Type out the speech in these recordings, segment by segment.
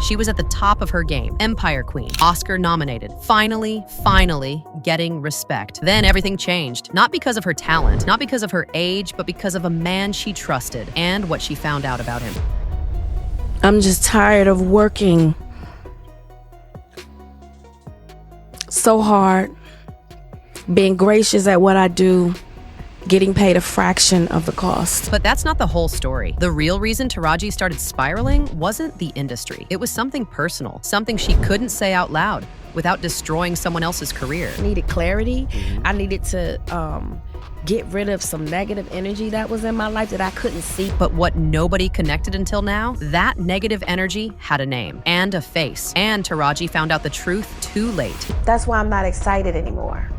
She was at the top of her game, Empire Queen, Oscar nominated, finally getting respect. Then everything changed, not because of her talent, not because of her age, but because of a man she trusted and what she found out about him. I'm just tired of working so hard, being gracious at what I do, getting paid a fraction of the cost. But that's not the whole story. The real reason Taraji started spiraling wasn't the industry. It was something personal, something she couldn't say out loud without destroying someone else's career. I needed clarity. I needed to get rid of some negative energy that was in my life that I couldn't see. But what nobody connected until now, that negative energy had a name and a face. And Taraji found out the truth too late. That's why I'm not excited anymore.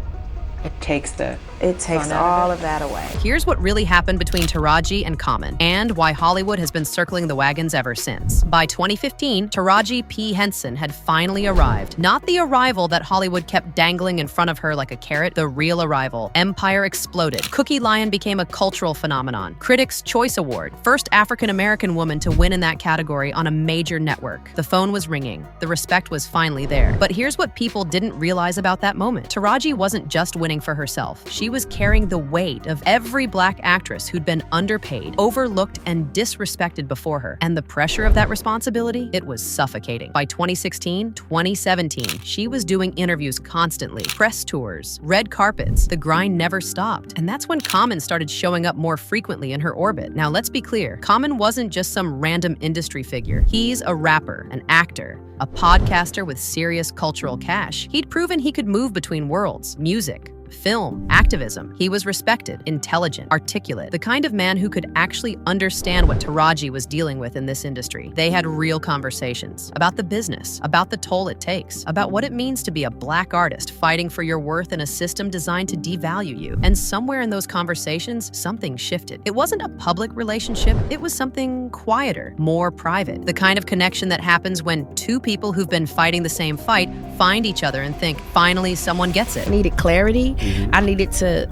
It takes all of that away. Here's what really happened between Taraji and Common, and why Hollywood has been circling the wagons ever since. By 2015, Taraji P. Henson had finally arrived. Not the arrival that Hollywood kept dangling in front of her like a carrot, the real arrival. Empire exploded. Cookie Lion became a cultural phenomenon. Critics' Choice Award, first African-American woman to win in that category on a major network. The phone was ringing. The respect was finally there. But here's what people didn't realize about that moment. Taraji wasn't just winning for herself. She was carrying the weight of every Black actress who'd been underpaid, overlooked, and disrespected before her. And the pressure of that responsibility, it was suffocating. By 2016, 2017, she was doing interviews constantly, press tours, red carpets. The grind never stopped. And that's when Common started showing up more frequently in her orbit. Now, let's be clear. Common wasn't just some random industry figure. He's a rapper, an actor, a podcaster with serious cultural cash. He'd proven he could move between worlds, music, film, activism. He was respected, intelligent, articulate, the kind of man who could actually understand what Taraji was dealing with in this industry. They had real conversations about the business, about the toll it takes, about what it means to be a Black artist fighting for your worth in a system designed to devalue you. And somewhere in those conversations, something shifted. It wasn't a public relationship, it was something quieter, more private. The kind of connection that happens when two people who've been fighting the same fight find each other and think, finally, someone gets it. I needed clarity. I needed to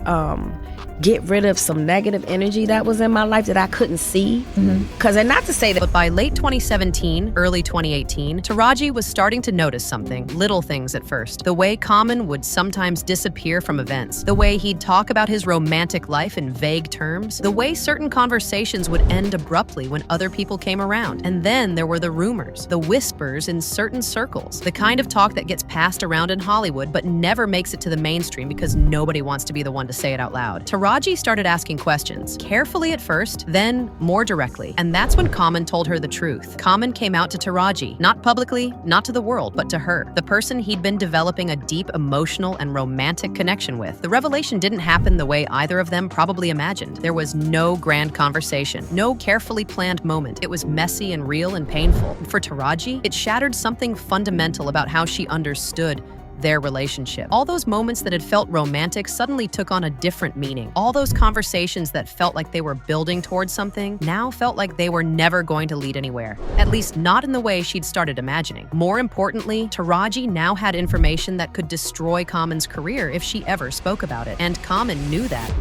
get rid of some negative energy that was in my life that I couldn't see. And not to say that. But by late 2017, early 2018, Taraji was starting to notice something, little things at first. The way Common would sometimes disappear from events, the way he'd talk about his romantic life in vague terms, the way certain conversations would end abruptly when other people came around. And then there were the rumors, the whispers in certain circles, the kind of talk that gets passed around in Hollywood but never makes it to the mainstream because nobody wants to be the one to say it out loud. Taraji started asking questions, carefully at first, then more directly. And that's when Common told her the truth. Common came out to Taraji, not publicly, not to the world, but to her, the person he'd been developing a deep emotional and romantic connection with. The revelation didn't happen the way either of them probably imagined. There was no grand conversation, no carefully planned moment. It was messy and real and painful. For Taraji, it shattered something fundamental about how she understood their relationship. All those moments that had felt romantic suddenly took on a different meaning. All those conversations that felt like they were building towards something now felt like they were never going to lead anywhere. At least not in the way she'd started imagining. More importantly, Taraji now had information that could destroy Common's career if she ever spoke about it. And Common knew that.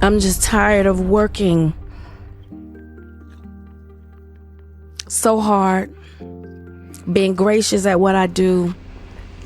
I'm just tired of working so hard, being gracious at what I do,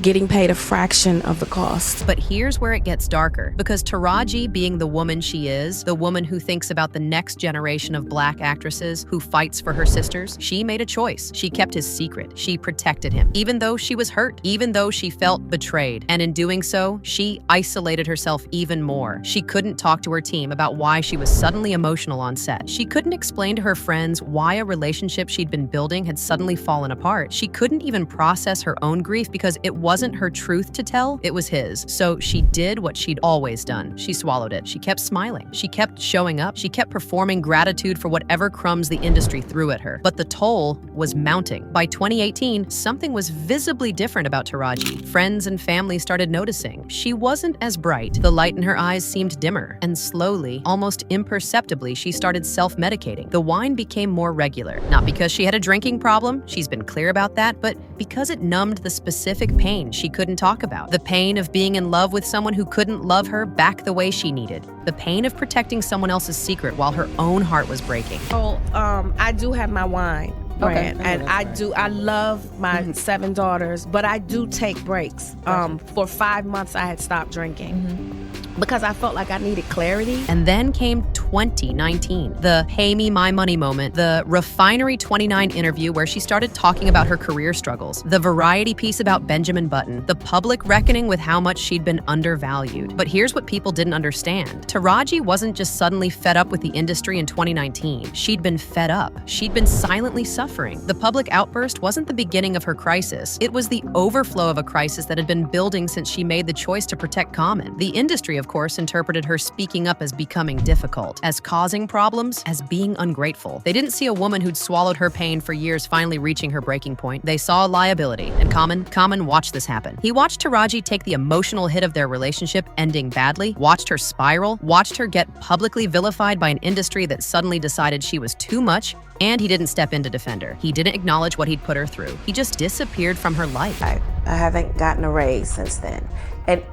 getting paid a fraction of the cost. But here's where it gets darker, because Taraji, being the woman she is, the woman who thinks about the next generation of Black actresses, who fights for her sisters, she made a choice. She kept his secret. She protected him, even though she was hurt, even though she felt betrayed. And in doing so, she isolated herself even more. She couldn't talk to her team about why she was suddenly emotional on set. She couldn't explain to her friends why a relationship she'd been building had suddenly fallen apart. She couldn't even process her own grief because it wasn't her truth to tell, it was his. So she did what she'd always done. She swallowed it. She kept smiling. She kept showing up. She kept performing gratitude for whatever crumbs the industry threw at her. But the toll was mounting. By 2018, something was visibly different about Taraji. Friends and family started noticing. She wasn't as bright. The light in her eyes seemed dimmer. And slowly, almost imperceptibly, she started self-medicating. The wine became more regular. Not because she had a drinking problem, she's been clear about that, but because it numbed the specific pain she couldn't talk about. The pain of being in love with someone who couldn't love her back the way she needed. The pain of protecting someone else's secret while her own heart was breaking. I do have my wine, brand. And I love my 7 daughters, but I do take breaks. For 5 months, I had stopped drinking because I felt like I needed clarity. And then came 2019, the pay me my money moment, the Refinery 29 interview where she started talking about her career struggles, the Variety piece about Benjamin Button, the public reckoning with how much she'd been undervalued. But here's what people didn't understand. Taraji wasn't just suddenly fed up with the industry in 2019. She'd been fed up. She'd been silently suffering. The public outburst wasn't the beginning of her crisis. It was the overflow of a crisis that had been building since she made the choice to protect Common. The industry, of course, interpreted her speaking up as becoming difficult, as causing problems, as being ungrateful. They didn't see a woman who'd swallowed her pain for years finally reaching her breaking point. They saw a liability, and Common watched this happen. He watched Taraji take the emotional hit of their relationship ending badly, watched her spiral, watched her get publicly vilified by an industry that suddenly decided she was too much, and he didn't step in to defend her. He didn't acknowledge what he'd put her through. He just disappeared from her life. I haven't gotten a raise since then. And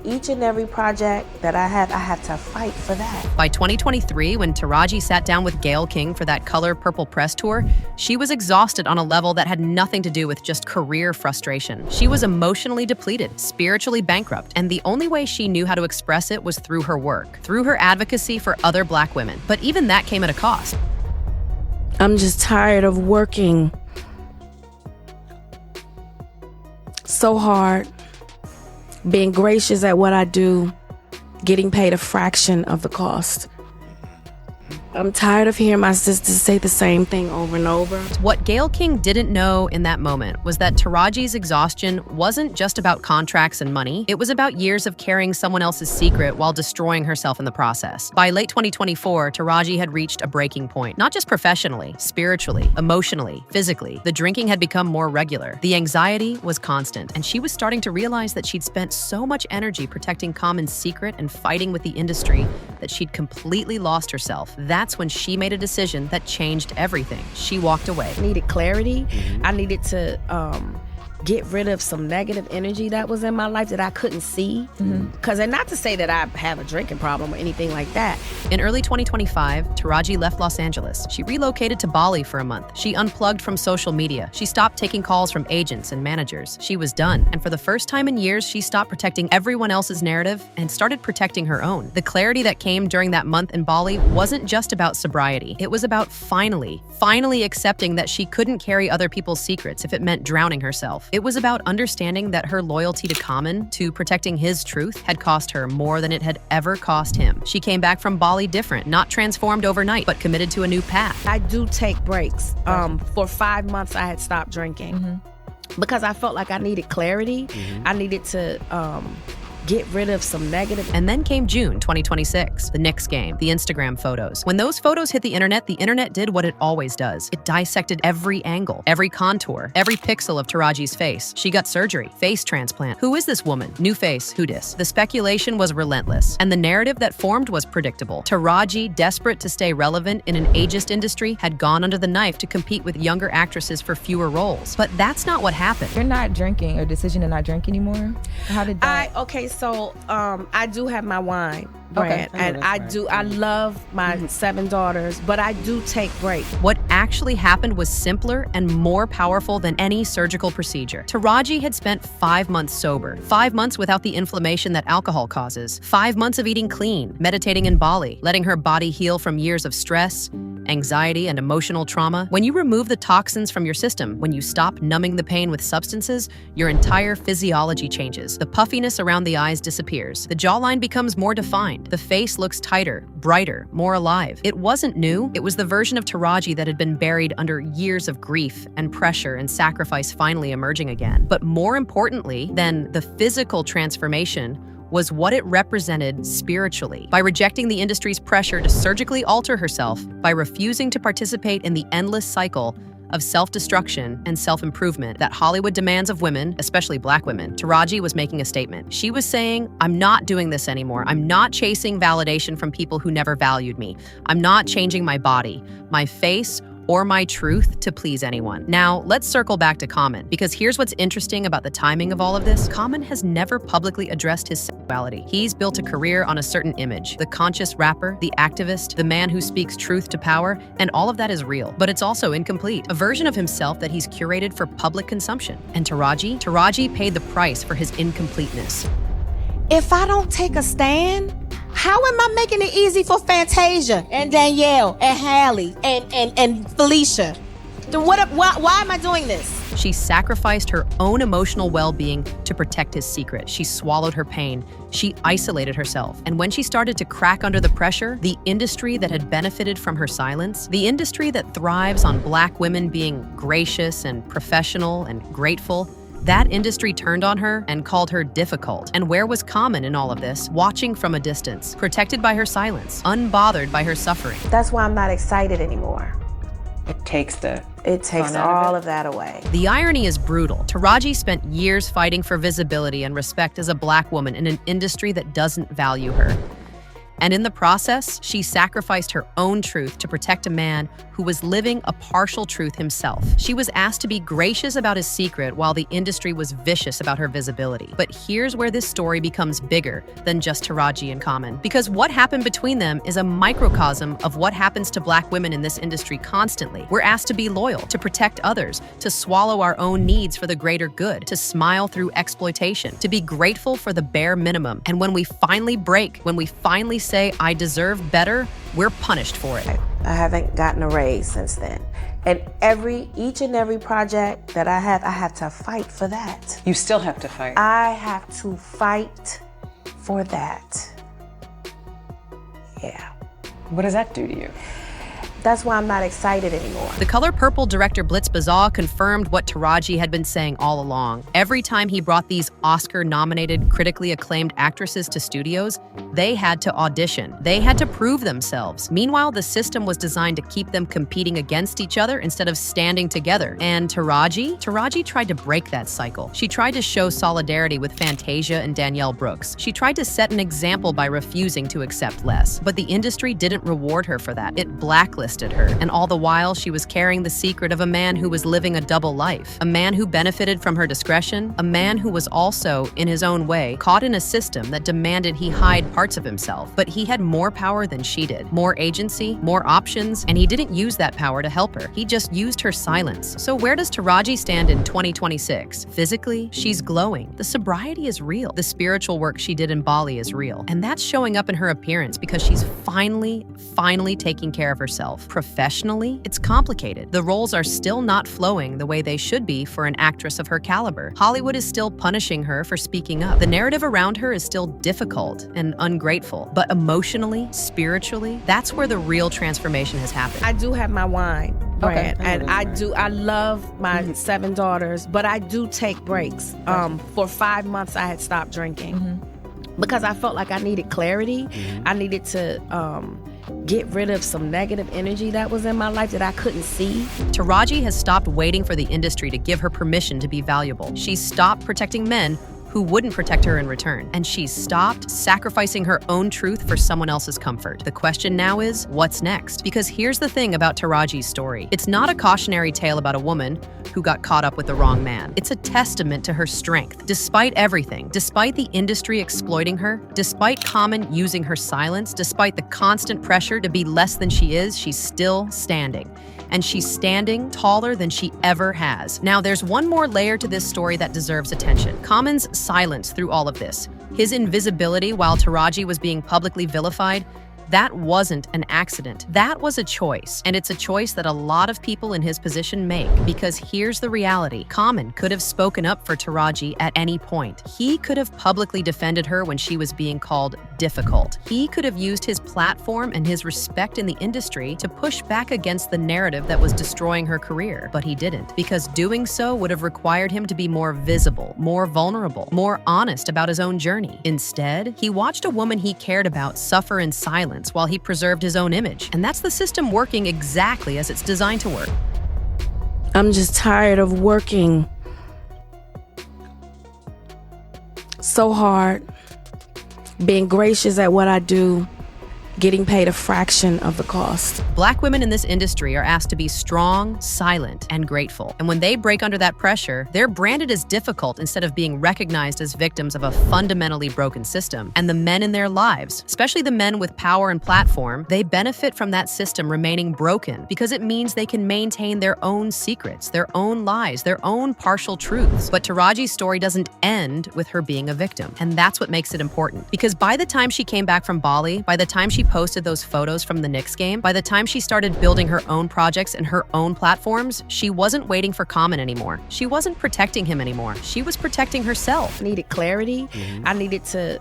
each and every project that I have to fight for that. By 2023, when Taraji sat down with Gayle King for that Color Purple press tour, she was exhausted on a level that had nothing to do with just career frustration. She was emotionally depleted, spiritually bankrupt, and the only way she knew how to express it was through her work, through her advocacy for other Black women. But even that came at a cost. I'm just tired of working so hard, being gracious at what I do, getting paid a fraction of the cost. I'm tired of hearing my sisters say the same thing over and over. What Gayle King didn't know in that moment was that Taraji's exhaustion wasn't just about contracts and money. It was about years of carrying someone else's secret while destroying herself in the process. By late 2024, Taraji had reached a breaking point, not just professionally, spiritually, emotionally, physically. The drinking had become more regular. The anxiety was constant, and she was starting to realize that she'd spent so much energy protecting Common's secret and fighting with the industry that she'd completely lost herself. That's when she made a decision that changed everything. She walked away. I needed clarity. I needed to get rid of some negative energy that was in my life that I couldn't see. Because, and not to say that I have a drinking problem or anything like that. In early 2025, Taraji left Los Angeles. She relocated to Bali for a month. She unplugged from social media. She stopped taking calls from agents and managers. She was done. And for the first time in years, she stopped protecting everyone else's narrative and started protecting her own. The clarity that came during that month in Bali wasn't just about sobriety. It was about finally accepting that she couldn't carry other people's secrets if it meant drowning herself. It was about understanding that her loyalty to Common, to protecting his truth, had cost her more than it had ever cost him. She came back from Bali different, not transformed overnight, but committed to a new path. I do take breaks. For 5 months, I had stopped drinking because I felt like I needed clarity. I needed to get rid of some negative. And then came June 2026, the Knicks game, the Instagram photos. When those photos hit the internet did what it always does. It dissected every angle, every contour, every pixel of Taraji's face. She got surgery, face transplant. Who is this woman? New face, who dis? The speculation was relentless, and the narrative that formed was predictable. Taraji, desperate to stay relevant in an ageist industry, had gone under the knife to compete with younger actresses for fewer roles. But that's not what happened. You're not drinking, or decision to not drink anymore? How did that? So I do have my wine brand, and I love my 7 daughters, but I do take breaks. What actually happened was simpler and more powerful than any surgical procedure. Taraji had spent 5 months sober, 5 months without the inflammation that alcohol causes, 5 months of eating clean, meditating in Bali, letting her body heal from years of stress, anxiety, and emotional trauma. When you remove the toxins from your system, when you stop numbing the pain with substances, your entire physiology changes. The puffiness around the eyes disappears. The jawline becomes more defined. The face looks tighter, brighter, more alive. It wasn't new. It was the version of Taraji that had been buried under years of grief and pressure and sacrifice finally emerging again. But more importantly than the physical transformation was what it represented spiritually. By rejecting the industry's pressure to surgically alter herself, by refusing to participate in the endless cycle of self-destruction and self-improvement that Hollywood demands of women, especially Black women, Taraji was making a statement. She was saying, I'm not doing this anymore. I'm not chasing validation from people who never valued me. I'm not changing my body, my face, or my truth to please anyone. Now, let's circle back to Common, because here's what's interesting about the timing of all of this. Common has never publicly addressed his sexuality. He's built a career on a certain image: the conscious rapper, the activist, the man who speaks truth to power, and all of that is real. But it's also incomplete, a version of himself that he's curated for public consumption. And Taraji paid the price for his incompleteness. If I don't take a stand, how am I making it easy for Fantasia and Danielle and Hallie and Felicia? Why am I doing this? She sacrificed her own emotional well-being to protect his secret. She swallowed her pain. She isolated herself. And when she started to crack under the pressure, the industry that had benefited from her silence, the industry that thrives on Black women being gracious and professional and grateful, that industry turned on her and called her difficult. And where was Common in all of this? Watching from a distance, protected by her silence, unbothered by her suffering. That's why I'm not excited anymore. It takes all of that away. The irony is brutal. Taraji spent years fighting for visibility and respect as a Black woman in an industry that doesn't value her. And in the process, she sacrificed her own truth to protect a man who was living a partial truth himself. She was asked to be gracious about his secret while the industry was vicious about her visibility. But here's where this story becomes bigger than just Taraji and Common. Because what happened between them is a microcosm of what happens to Black women in this industry constantly. We're asked to be loyal, to protect others, to swallow our own needs for the greater good, to smile through exploitation, to be grateful for the bare minimum. And when we finally break, when we finally say, "I deserve better," we're punished for it. I haven't gotten a raise since then. And each and every project that I have to fight for that. You still have to fight. I have to fight for that. Yeah. What does that do to you? That's why I'm not excited anymore. The Color Purple director Blitz Bazal confirmed what Taraji had been saying all along. Every time he brought these Oscar-nominated, critically acclaimed actresses to studios, they had to audition. They had to prove themselves. Meanwhile, the system was designed to keep them competing against each other instead of standing together. And Taraji tried to break that cycle. She tried to show solidarity with Fantasia and Danielle Brooks. She tried to set an example by refusing to accept less. But the industry didn't reward her for that. It blacklisted her, and all the while she was carrying the secret of a man who was living a double life, a man who benefited from her discretion, a man who was also, in his own way, caught in a system that demanded he hide parts of himself. But he had more power than she did, more agency, more options, and he didn't use that power to help her. He just used her silence. So where does Taraji stand in 2026? Physically, she's glowing. The sobriety is real. The spiritual work she did in Bali is real. And that's showing up in her appearance because she's finally taking care of herself. Professionally, it's complicated. The roles are still not flowing the way they should be for an actress of her caliber. Hollywood is still punishing her for speaking up. The narrative around her is still difficult and ungrateful. But emotionally, spiritually, that's where the real transformation has happened. I do have my wine brand, Okay. and I love my 7 daughters, but I do take breaks. For 5 months, I had stopped drinking because I felt like I needed clarity. I needed to get rid of some negative energy that was in my life that I couldn't see. Taraji has stopped waiting for the industry to give her permission to be valuable. She's stopped protecting men who wouldn't protect her in return. And she's stopped sacrificing her own truth for someone else's comfort. The question now is, what's next? Because here's the thing about Taraji's story. It's not a cautionary tale about a woman who got caught up with the wrong man. It's a testament to her strength. Despite everything, despite the industry exploiting her, despite Common using her silence, despite the constant pressure to be less than she is, she's still standing. And she's standing taller than she ever has. Now, there's one more layer to this story that deserves attention. Common's silence through all of this, his invisibility while Taraji was being publicly vilified, that wasn't an accident. That was a choice. And it's a choice that a lot of people in his position make. Because here's the reality. Common could have spoken up for Taraji at any point. He could have publicly defended her when she was being called difficult. He could have used his platform and his respect in the industry to push back against the narrative that was destroying her career. But he didn't. Because doing so would have required him to be more visible, more vulnerable, more honest about his own journey. Instead, he watched a woman he cared about suffer in silence while he preserved his own image. And that's the system working exactly as it's designed to work. I'm just tired of working so hard, being gracious at what I do, getting paid a fraction of the cost. Black women in this industry are asked to be strong, silent, and grateful. And when they break under that pressure, they're branded as difficult instead of being recognized as victims of a fundamentally broken system. And the men in their lives, especially the men with power and platform, they benefit from that system remaining broken because it means they can maintain their own secrets, their own lies, their own partial truths. But Taraji's story doesn't end with her being a victim. And that's what makes it important. Because by the time she came back from Bali, by the time she posted those photos from the Knicks game, by the time she started building her own projects and her own platforms, she wasn't waiting for Common anymore. She wasn't protecting him anymore. She was protecting herself. I needed clarity. I needed to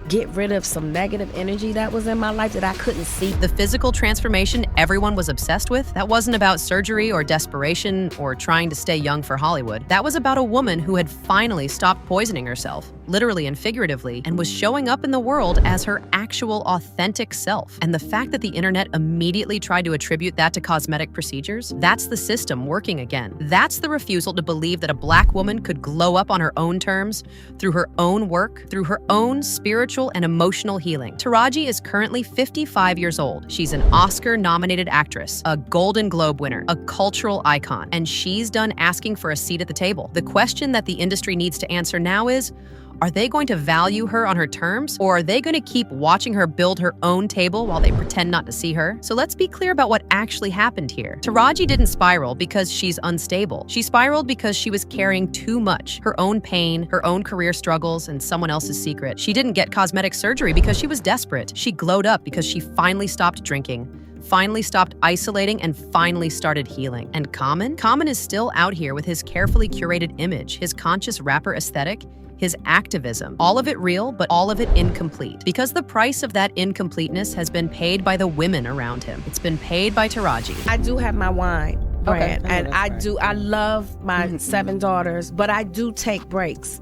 get rid of some negative energy that was in my life that I couldn't see. The physical transformation everyone was obsessed with, that wasn't about surgery or desperation or trying to stay young for Hollywood. That was about a woman who had finally stopped poisoning herself, literally and figuratively, and was showing up in the world as her actual authentic self. And the fact that the internet immediately tried to attribute that to cosmetic procedures, that's the system working again. That's the refusal to believe that a Black woman could glow up on her own terms, through her own work, through her own spiritual and emotional healing. Taraji is currently 55 years old. She's an Oscar-nominated actress, a Golden Globe winner, a cultural icon, and she's done asking for a seat at the table. The question that the industry needs to answer now is, are they going to value her on her terms, or are they going to keep watching her build her own table while they pretend not to see her? So let's be clear about what actually happened here. Taraji didn't spiral because she's unstable. She spiraled because she was carrying too much, her own pain, her own career struggles, and someone else's secret. She didn't get cosmetic surgery because she was desperate. She glowed up because she finally stopped drinking, finally stopped isolating, and finally started healing. And Common is still out here with his carefully curated image, his conscious rapper aesthetic, his activism. All of it real, but all of it incomplete. Because the price of that incompleteness has been paid by the women around him. It's been paid by Taraji. I do have my wine brand, Okay. and I love my 7 daughters, but I do take breaks.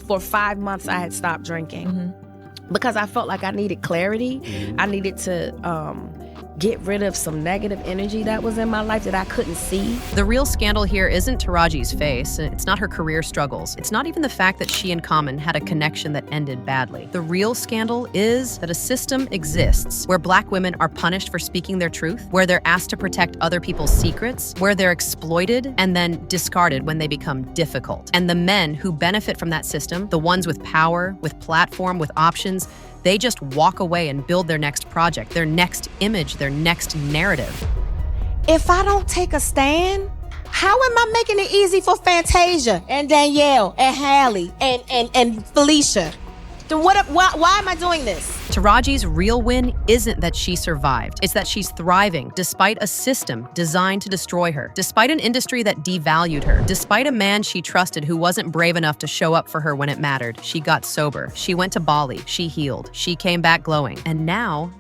For 5 months, I had stopped drinking because I felt like I needed clarity. I needed to get rid of some negative energy that was in my life that I couldn't see. The real scandal here isn't Taraji's face. It's not her career struggles. It's not even the fact that she and Common had a connection that ended badly. The real scandal is that a system exists where Black women are punished for speaking their truth, where they're asked to protect other people's secrets, where they're exploited and then discarded when they become difficult. And the men who benefit from that system, the ones with power, with platform, with options, they just walk away and build their next project, their next image, their next narrative. If I don't take a stand, how am I making it easy for Fantasia and Danielle and Hallie and Felicia? Then why am I doing this? Taraji's real win isn't that she survived. It's that she's thriving despite a system designed to destroy her, despite an industry that devalued her, despite a man she trusted who wasn't brave enough to show up for her when it mattered. She got sober. She went to Bali. She healed. She came back glowing. And now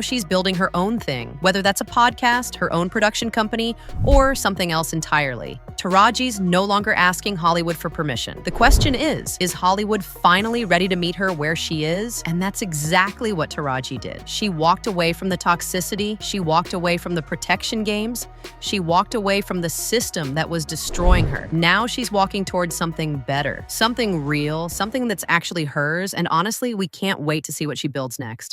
she's building her own thing, whether that's a podcast, her own production company, or something else entirely. Taraji's no longer asking Hollywood for permission. The question is Hollywood finally ready to meet her where she is? And that's exactly what Taraji did. She walked away from the toxicity. She walked away from the protection games. She walked away from the system that was destroying her. Now she's walking towards something better, something real, something that's actually hers. And honestly, we can't wait to see what she builds next.